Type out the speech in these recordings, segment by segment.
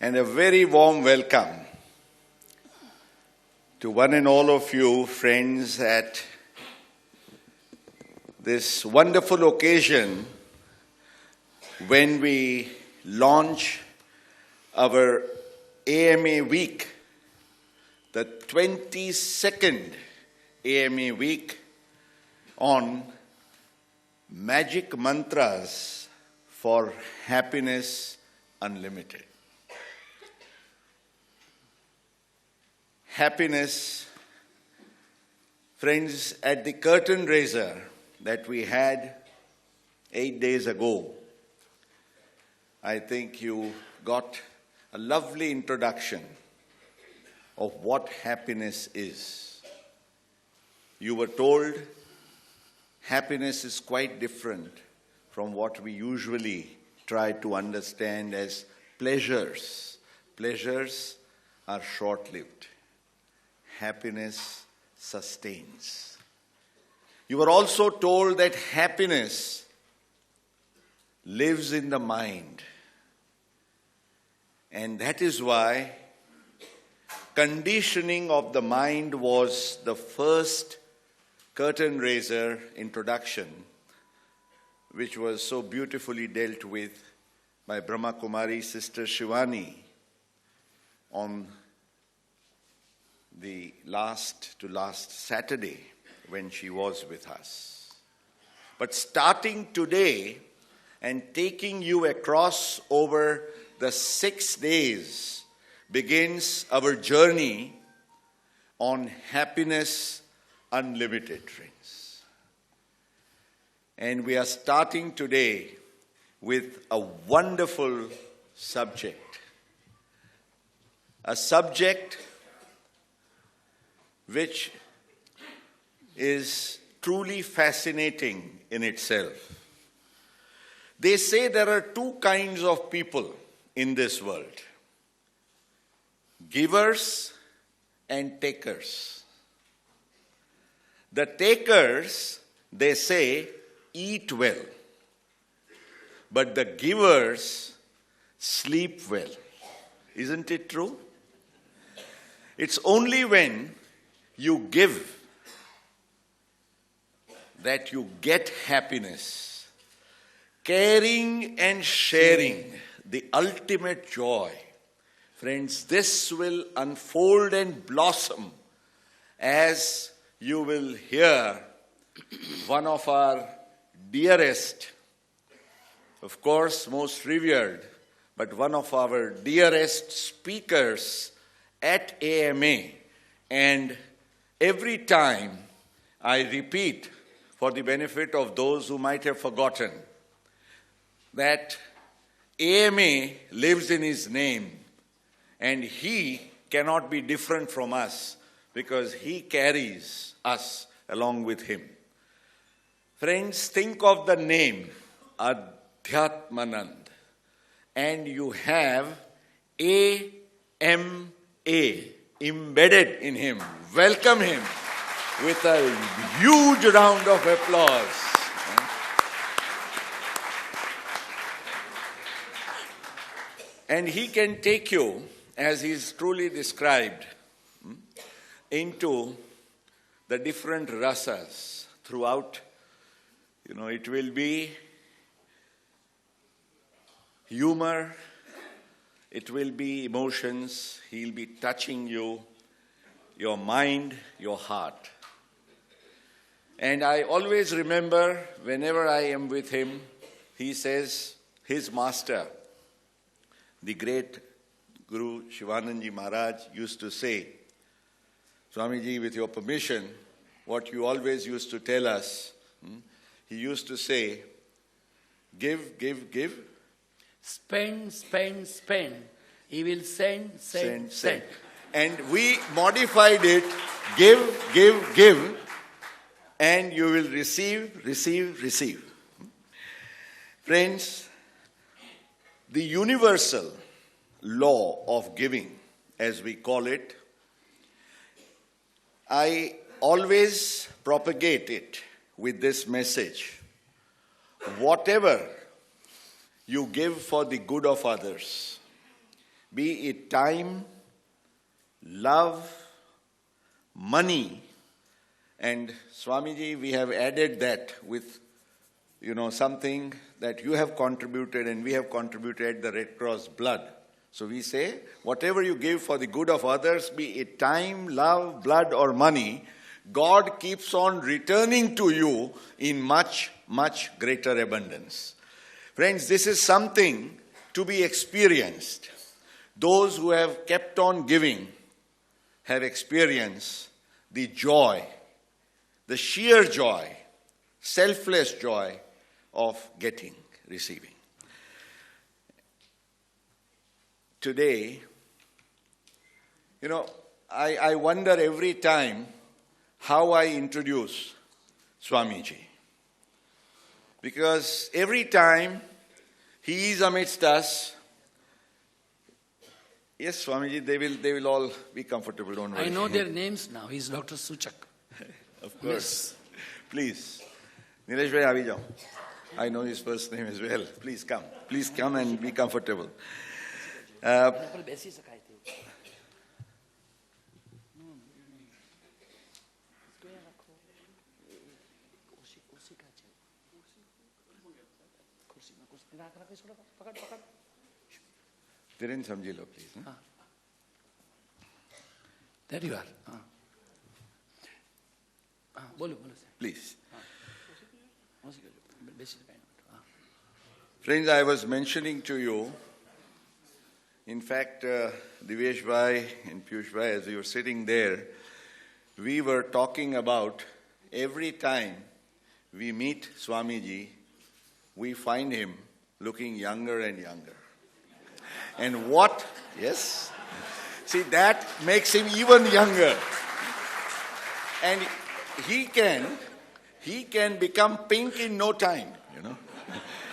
and a very warm welcome to one and all of you friends at this wonderful occasion when we launch our AMA week, the 22nd AMA week on Magic Mantras for Happiness Unlimited. Happiness, friends, at the curtain raiser that we had 8 days ago, I think you got a lovely introduction of what happiness is. You were told happiness is quite different from what we usually try to understand as pleasures. Pleasures are short-lived. Happiness sustains. You were also told that happiness lives in the mind. And that is why conditioning of the mind was the first curtain raiser introduction, which was so beautifully dealt with by Brahma Kumari Sister Shivani on the last Saturday when she was with us. But starting today and taking you across over the 6 days begins our journey on Happiness Unlimited, friends. And we are starting today with a wonderful subject. A subject which is truly fascinating in itself. They say there are two kinds of people in this world: givers and takers. The takers, they say, eat well, but the givers sleep well. Isn't it true? It's only when you give that you get happiness. Caring and sharing, the ultimate joy. Friends, this will unfold and blossom as you will hear one of our dearest, of course most revered, but one of our dearest speakers at AMA. And every time I repeat, for the benefit of those who might have forgotten, that AMA lives in his name, and he cannot be different from us because he carries us along with him. Friends, think of the name Adhyatmananda, and you have AMA embedded in him. Welcome him with a huge round of applause. And he can take you, as he's truly described, into the different rasas throughout. It will be humor, it will be emotions. He'll be touching you, your mind, your heart. And I always remember, whenever I am with him, he says, his master, the great Guru Shivanandaji Maharaj, used to say, Swamiji, with your permission, what you always used to tell us, he used to say, give, give, give. Spend, spend, spend. He will send, send, send. And we modified it, give, give, give, and you will receive, receive, receive. Friends, the universal law of giving, as we call it, I always propagate it with this message. Whatever you give for the good of others, be it time, love, money, and Swamiji, we have added that with, something that you have contributed and we have contributed at the Red Cross blood. So we say, whatever you give for the good of others, be it time, love, blood, or money, God keeps on returning to you in much, much greater abundance. Friends, this is something to be experienced. Those who have kept on giving have experienced the joy, the sheer joy, selfless joy of getting, receiving. Today, I wonder every time how I introduce Swamiji. Because every time he is amidst us, yes, Swamiji, they will all be comfortable, don't worry. I know their names now. He's Dr. Suchak. Of course. Yes. Please. Nilesh bhai, aavi jao. I know his first name as well. Please come. Please come and be comfortable. Dhiren samjhi lo, please. There you are. Bolo. Please. Friends, I was mentioning to you, in fact, Divesh bhai and Piyush bhai, as you were sitting there, we were talking about every time we meet Swamiji, we find him looking younger and younger. And what? Yes. See, that makes him even younger. And he can become pink in no time,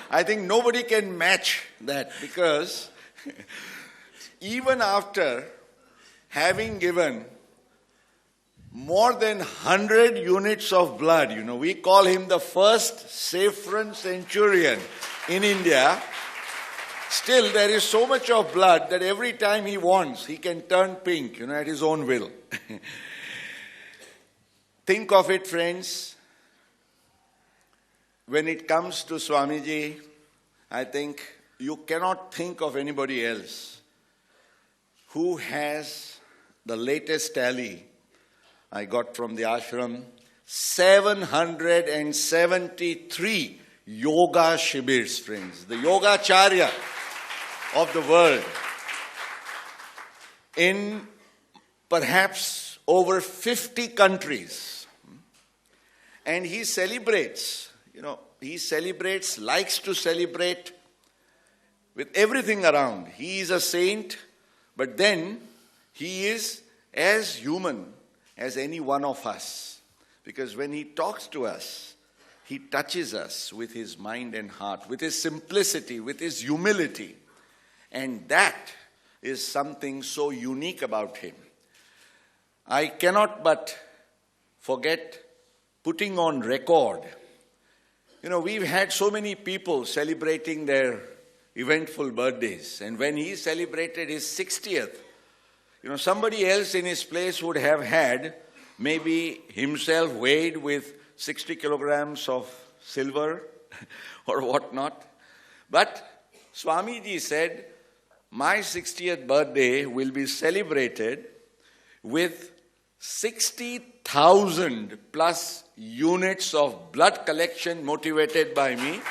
I think nobody can match that, because even after having given more than 100 units of blood, we call him the first saffron centurion in India. Still, there is so much of blood that every time he wants, he can turn pink, at his own will. Think of it, friends. When it comes to Swamiji, I think you cannot think of anybody else who has the latest tally I got from the ashram, 773 yoga shibirs, friends. The Yogacharya of the world in perhaps over 50 countries. And he celebrates, likes to celebrate with everything around. He is a saint, but then he is as human as any one of us. Because when he talks to us, he touches us with his mind and heart, with his simplicity, with his humility. And that is something so unique about him. I cannot but forget putting on record. We've had so many people celebrating their eventful birthdays. And when he celebrated his 60th, somebody else in his place would have had maybe himself weighed with 60 kilograms of silver or whatnot. But Swamiji said, my 60th birthday will be celebrated with 60,000 plus units of blood collection motivated by me.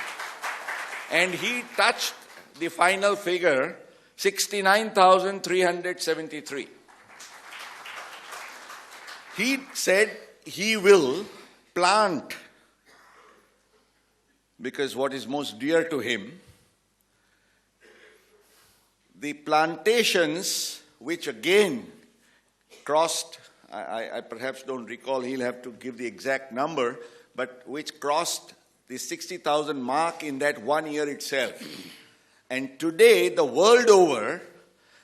And he touched the final figure, 69,373. He said he will plant, because what is most dear to him, the plantations which again crossed, I perhaps don't recall, he'll have to give the exact number, but which crossed the 60,000 mark in that 1 year itself. And today, the world over,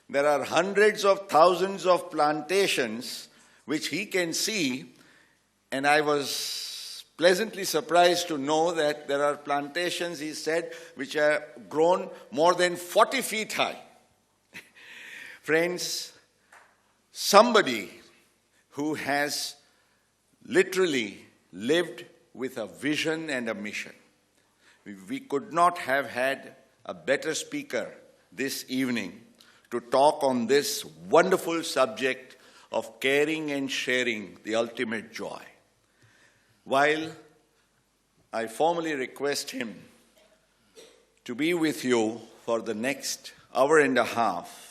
there are hundreds of thousands of plantations which he can see, and I was pleasantly surprised to know that there are plantations, he said, which are grown more than 40 feet high. Friends, somebody who has literally lived with a vision and a mission. We could not have had a better speaker this evening to talk on this wonderful subject of caring and sharing the ultimate joy. While I formally request him to be with you for the next hour and a half,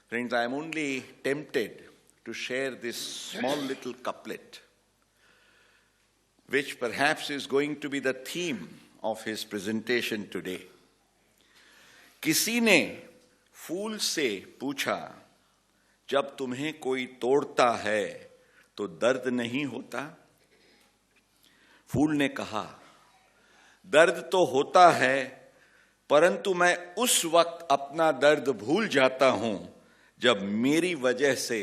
friends, I am only tempted to share this small little couplet, which perhaps is going to be the theme of his presentation today. किसी ने फूल से पूछा, जब तुम्हें कोई तोड़ता है तो दर्द नहीं होता? फूल ने कहा, दर्द तो होता है, परंतु मैं उस वक्त अपना दर्द भूल जाता हूं जब मेरी वजह से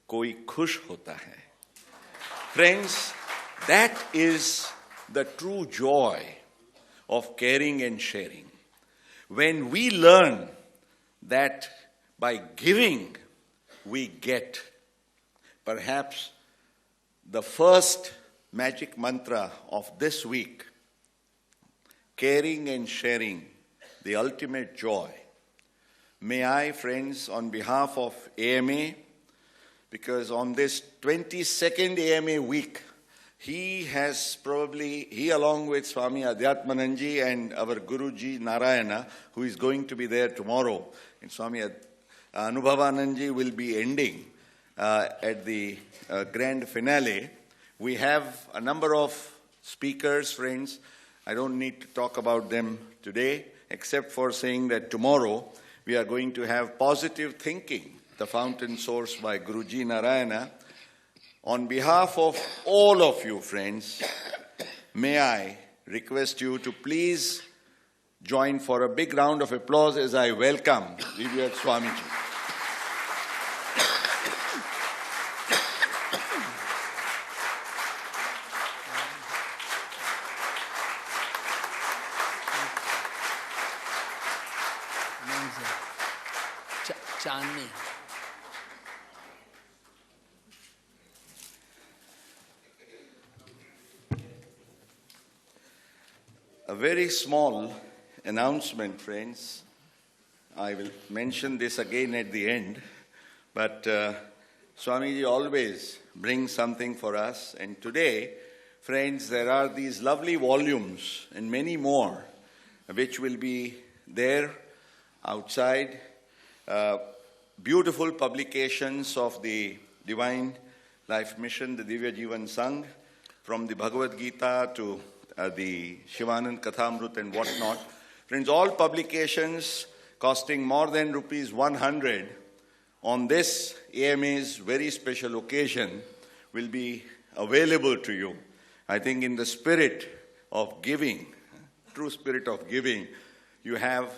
कोई खुश होता है. Friends, that is the true joy of caring and sharing. When we learn that by giving we get, perhaps the first magic mantra of this week, caring and sharing, the ultimate joy. May I, friends, on behalf of AMA, because on this 22nd AMA week, he along with Swami Adhyatmananda and our Guruji Narayana, who is going to be there tomorrow, and Swami Anubhavananji will be ending at the grand finale. We have a number of speakers, friends. I don't need to talk about them today, except for saying that tomorrow we are going to have positive thinking, the fountain source by Guruji Narayana. On behalf of all of you, friends, may I request you to please join for a big round of applause as I welcome Revered Swamiji. Chandni. A very small announcement, friends. I will mention this again at the end, but Swamiji always brings something for us. And today, friends, there are these lovely volumes and many more which will be there outside. Beautiful publications of the Divine Life Mission, the Divya Jivan Sangh, from the Bhagavad Gita to the Shivanand Kathamrut and whatnot. Friends, all publications costing more than rupees 100 on this AMA's very special occasion will be available to you. I think in the spirit of giving, true spirit of giving, you have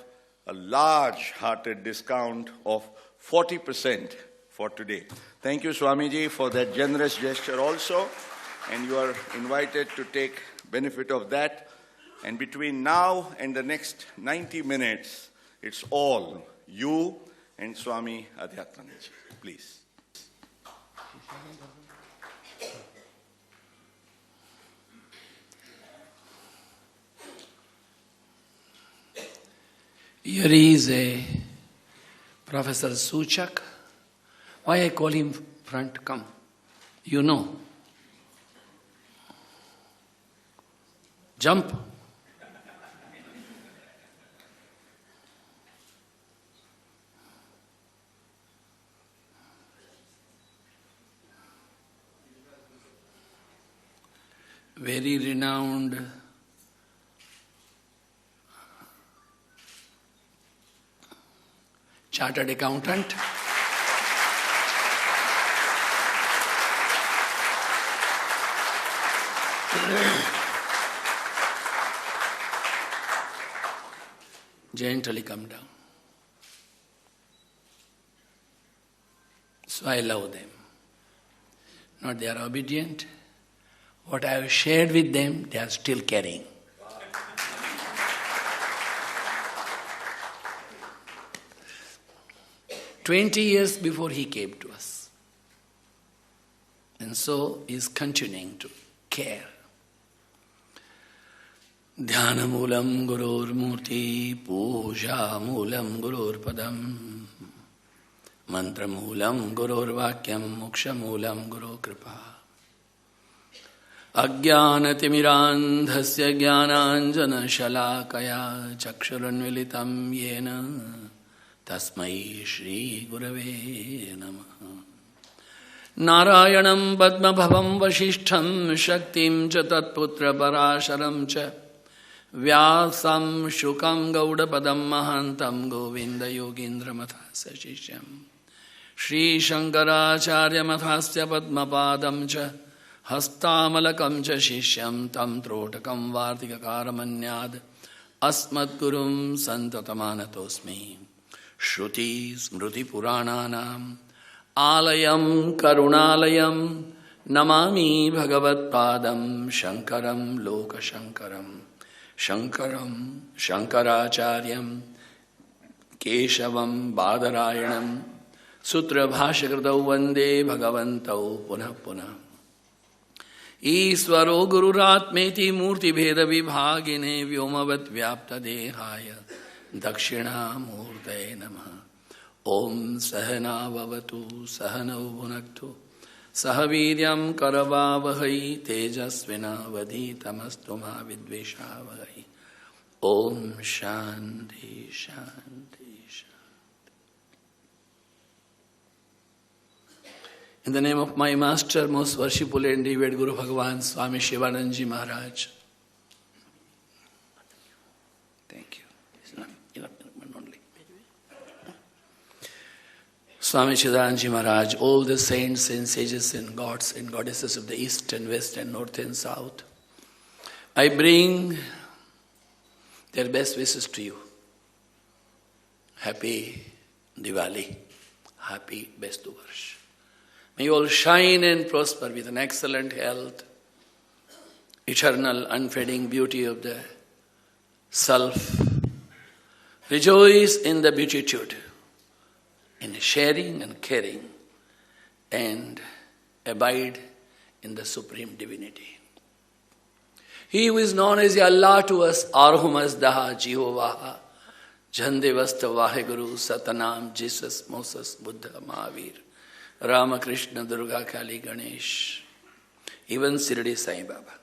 a large-hearted discount of 40% for today. Thank you, Swamiji, for that generous gesture also, and you are invited to take benefit of that. And between now and the next 90 minutes, it's all you and Swami Adhyatmananda. Please. Here is a Professor Suchak. Why I call him front? Come. You know. Jump. Very renowned chartered accountant. Gently come down. So I love them. Not they are obedient. What I have shared with them, they are still carrying. 20 years before he came to us. And so he is continuing to care. Dhyana moolam gurur murti, puja moolam gurur padam, mantra moolam gurur vakyam, moksha moolam guru kripa. Ajnanatimmirandhasya jnananjana shalakaya chakshuranmilitam yena tasmai shri gurave namaha. Narayanam padmabhavam vasishtham shaktim cha tatputra parasharam cha vyasam shukam gaudapadam mahantam govinda yogindra mathasya shishyam Shri Shankaracharya mathasya padmapadam cha Hastamalakam cha shishyam tam trotakam vartikakaramanyad asmadgurum santatamanatosmi Shruti smruti purananam alayam karunalayam namami bhagavat padam shankaram loka shankaram shankaram shankaracharyam keshavam badarayanam sutra bhashakritau vande bhagavantau punah punah Isvaro gururatmeti murti bheda vibhagine vyomavat vyapta dehaya dakshina murtaye namaha Om sahana vavatu sahanau bhunaktu sahaviryam karavavahai tejasvina vadhitamastu ma vidveshavahai Om shanti shanti shanti. In the name of my master, most worshipful and revered Guru Bhagavan, Swami Shivanandaji Maharaj. Thank you. Enough only. Swami Shivanandaji Maharaj, all the saints and sages and gods and goddesses of the east and west and north and south, I bring their best wishes to you. Happy Diwali. Happy Bestu Varsh. May you all shine and prosper with an excellent health, eternal unfading beauty of the self. Rejoice in the beatitude, in sharing and caring, and abide in the supreme divinity. He who is known as Allah to us, Arhum Asdaha, Jehovah, Jhandevasta Vaheguru, Satanam, Jesus, Moses, Buddha, Mahavir, Rama, Krishna, Durga, Kali, Ganesh, even Sirdi Sai Baba.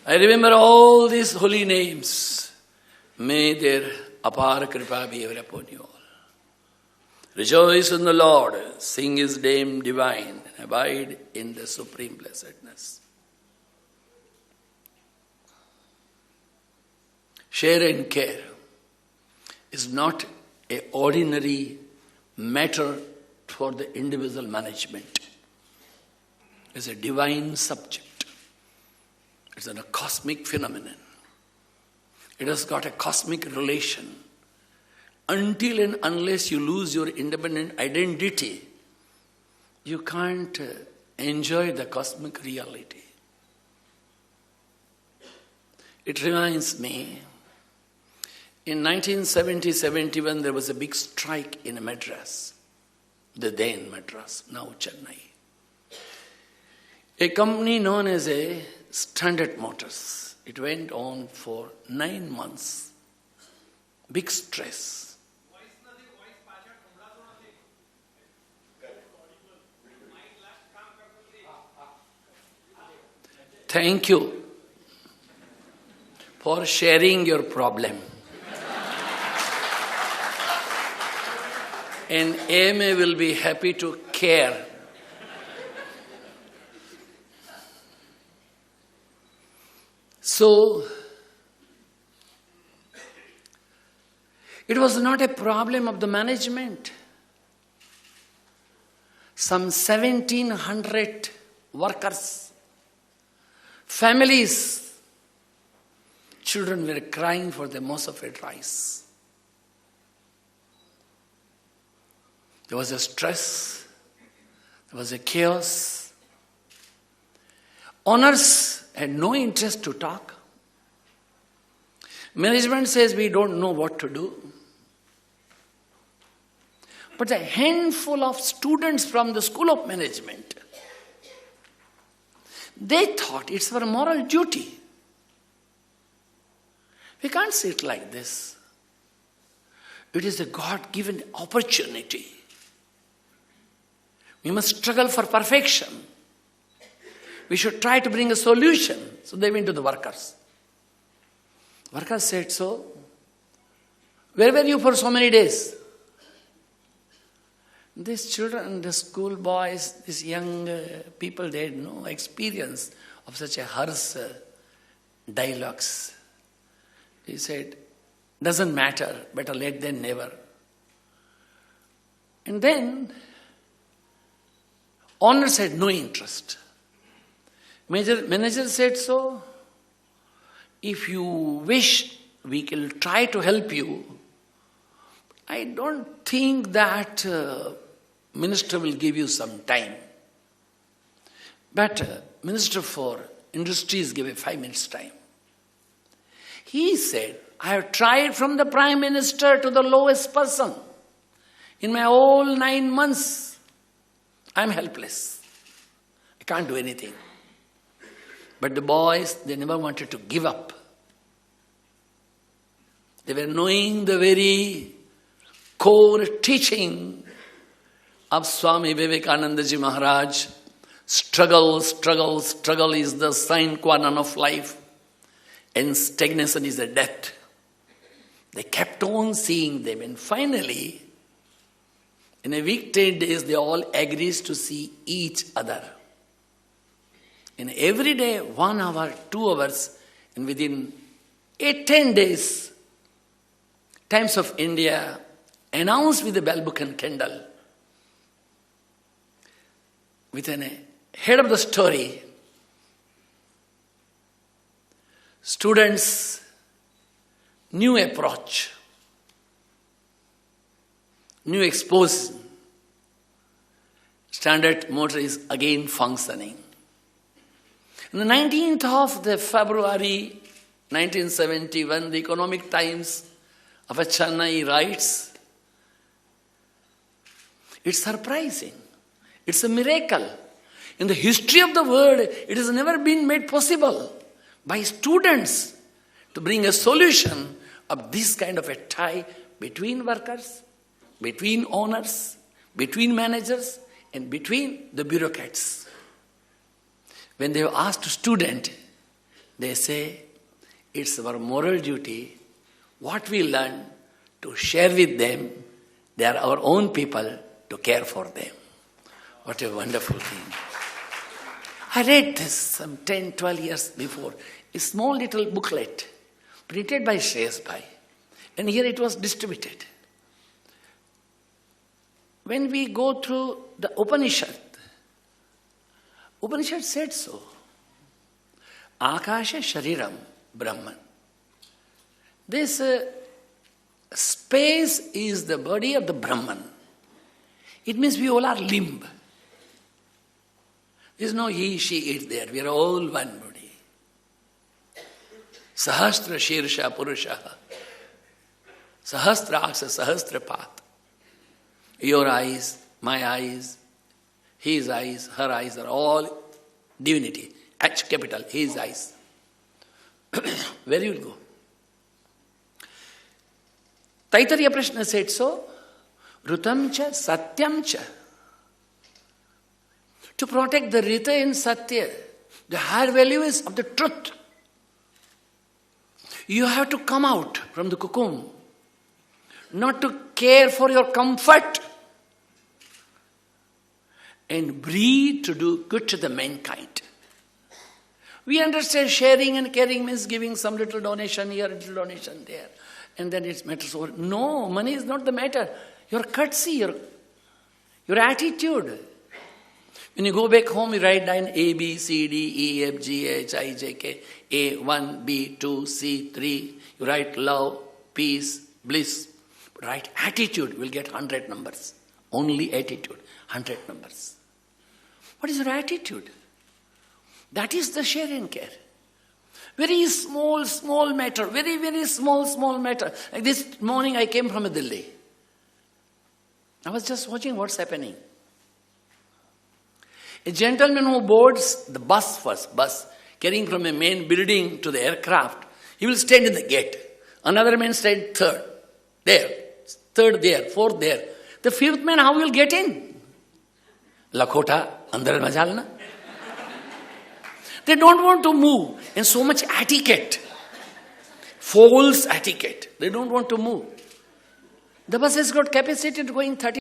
I remember all these holy names. May their apar kripa be ever upon you all. Rejoice in the Lord, sing His name divine, and abide in the supreme blessedness. Share and care is not an ordinary matter for the individual management. It's a divine subject. It's a cosmic phenomenon. It has got a cosmic relation. Until and unless you lose your independent identity, you can't enjoy the cosmic reality. It reminds me, in 1970-71 there was a big strike in Madras. The then Madras, now Chennai. A company known as a Standard Motors. It went on for 9 months. Big stress. Thank you for sharing your problem. And AMA will be happy to care. So, it was not a problem of the management. Some 1,700 workers, families, children were crying for the Mosafed rice. There was a stress, there was a chaos. Owners had no interest to talk. Management says we don't know what to do. But a handful of students from the School of Management, they thought it's our moral duty. We can't see it like this. It is a God-given opportunity. We must struggle for perfection. We should try to bring a solution. So they went to the workers. Workers said, so, where were you for so many days? These children, the school boys, these young people, they had no experience of such a harsh dialogues. He said, doesn't matter, better late than never. And then, owners had no interest. Manager said, so, if you wish, we will try to help you. I don't think that minister will give you some time. But Minister for Industries gave a 5 minutes time. He said, I have tried from the Prime Minister to the lowest person. In my whole 9 months, I am helpless. I can't do anything. But the boys, they never wanted to give up. They were knowing the very core teaching of Swami Vivekananda Ji Maharaj. Struggle, struggle, struggle is the sine qua non of life, and stagnation is a death. They kept on seeing them, and finally, in a week, 10 days, they all agreed to see each other. And every day, 1 hour, 2 hours, and within 8-10 days, Times of India announced with a bell book and candle, with a head of the story, students' new approach, new exposition, Standard Motor is again functioning. On the 19th of February 1971, the Economic Times of Chennai writes, it's surprising. It's a miracle. In the history of the world, it has never been made possible by students to bring a solution of this kind of a tie between workers, between owners, between managers, and between the bureaucrats. When they are asked to student, they say, it's our moral duty, what we learn, to share with them. They are our own people, to care for them. What a wonderful thing. I read this some 10, 12 years before. A small little booklet printed by Shreyas Bhai. And here it was distributed. When we go through the Upanishad said so. Akasha Shariram Brahman. This space is the body of the Brahman. It means we all are limb. There is no he, she, it there. We are all one body. Sahasra Shirsha Purushaha. Sahasra Aksa Sahasra Path. Your eyes, my eyes, his eyes, her eyes are all divinity. H capital, his eyes. Where you will go? Taittiriya Prashna said so. Rutam cha satyam cha. To protect the Rita and Satya, the higher values of the truth, you have to come out from the cocoon, not to care for your comfort, and breathe to do good to the mankind. We understand sharing and caring means giving some little donation here, little donation there, and then it matters over. No, money is not the matter. Your courtesy, your attitude. When you go back home, you write down A, B, C, D, E, F, G, H, I, J, K, A, 1, B, 2, C, 3. You write love, peace, bliss. Write attitude, you will get 100 numbers. Only attitude, 100 numbers. What is your attitude? That is the share and care. Very small, small matter. Very, very small, small matter. Like this morning I came from Delhi. I was just watching what's happening. A gentleman who boards the bus carrying from a main building to the aircraft, he will stand in the gate. Another man stand third there, fourth there. The fifth man, how will get in? Lakota, andar majalna. They don't want to move. And so much etiquette. False etiquette. They don't want to move. The bus has got capacity to going 30